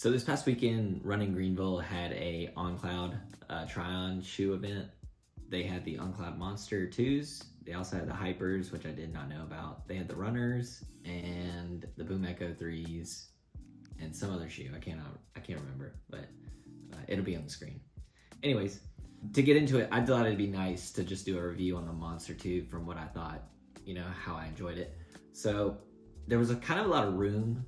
So this past weekend, Running Greenville had a On Cloud try-on shoe event. They had the On Cloud Monster 2s. They also had the Hypers, which I did not know about. They had the Runners and the Boom Echo 3s and some other shoe. I can't remember, but it'll be on the screen. Anyways, to get into it, I thought it'd be nice to just do a review on the Monster 2 from what I thought, how I enjoyed it. So there was a kind of a lot of room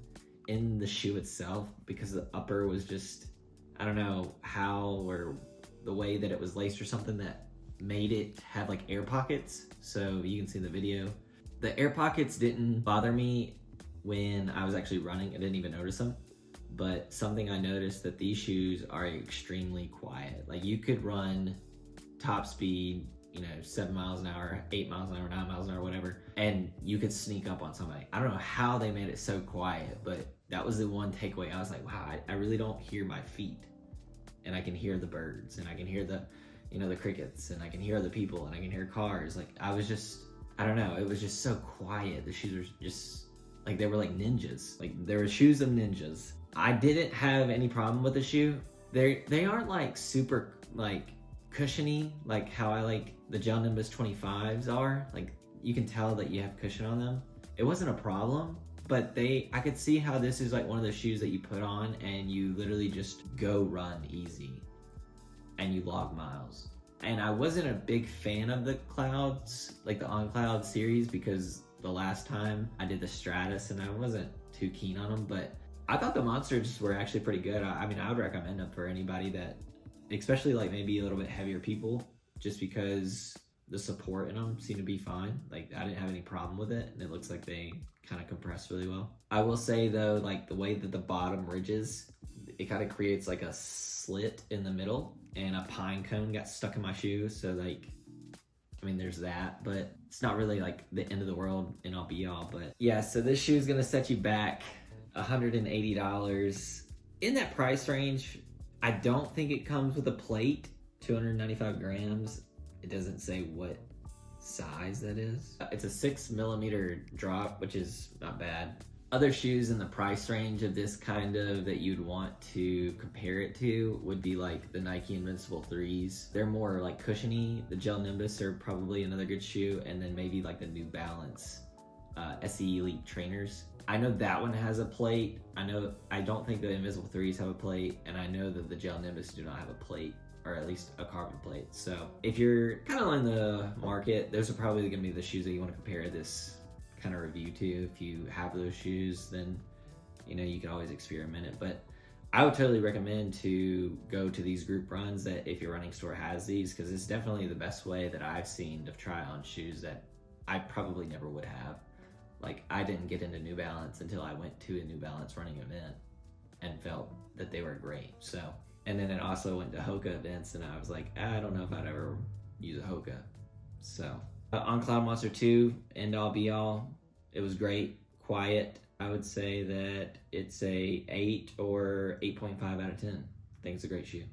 in the shoe itself because the upper was just, I don't know how or the way that it was laced or something that made it have like air pockets. So you can see in the video, the air pockets didn't bother me when I was actually running. I didn't even notice them. But something I noticed that these shoes are extremely quiet. Like you could run top speed, 7 miles an hour, 8 miles an hour, 9 miles an hour, whatever, and you could sneak up on somebody. I don't know how they made it so quiet, but that was the one takeaway. I was like, wow, I really don't hear my feet, and I can hear the birds, and I can hear the crickets, and I can hear the people, and I can hear cars. Like I don't know, it was just so quiet. The shoes were just like, they were like ninjas. Like they were shoes of ninjas. I didn't have any problem with the shoe. They aren't like super like cushiony like how I like the Gel Nimbus 25s are. Like you can tell that you have cushion on them. It wasn't a problem, but I could see how this is like one of those shoes that you put on and you literally just go run easy and you log miles. And I wasn't a big fan of the Clouds, like the On Cloud series, because the last time I did the Stratus and I wasn't too keen on them, but I thought the Monsters were actually pretty good. I mean, I would recommend them for anybody that, especially like maybe a little bit heavier people, just because the support in them seemed to be fine. Like I didn't have any problem with it, and it looks like they kind of compress really well. I will say though, like the way that the bottom ridges, it kind of creates like a slit in the middle, and a pine cone got stuck in my shoe. So like, I mean, there's that, but it's not really like the end of the world and all be all. But yeah, so this shoe is gonna set you back $180 in that price range. I don't think it comes with a plate, 295 grams. It doesn't say what size that is. It's a 6mm drop, which is not bad. Other shoes in the price range of this kind of that you'd want to compare it to would be like the Nike Invincible 3s. They're more like cushiony. The Gel Nimbus are probably another good shoe, and then maybe like the New Balance SE Elite trainers. I know that one has a plate. I don't think the Invincible 3s have a plate, and I know that the Gel Nimbus do not have a plate, or at least a carbon plate. So if you're kind of in the market, those are probably gonna be the shoes that you wanna compare this kind of review to. If you have those shoes, then you can always experiment it. But I would totally recommend to go to these group runs that if your running store has these, because it's definitely the best way that I've seen to try on shoes that I probably never would have. Like I didn't get into New Balance until I went to a New Balance running event and felt that they were great. So, and then it also went to Hoka events, and I was like, I don't know if I'd ever use a Hoka. So On Cloud Monster 2, end all be all. It was great, quiet. I would say that it's a 8 or 8.5 out of 10. I think it's a great shoe.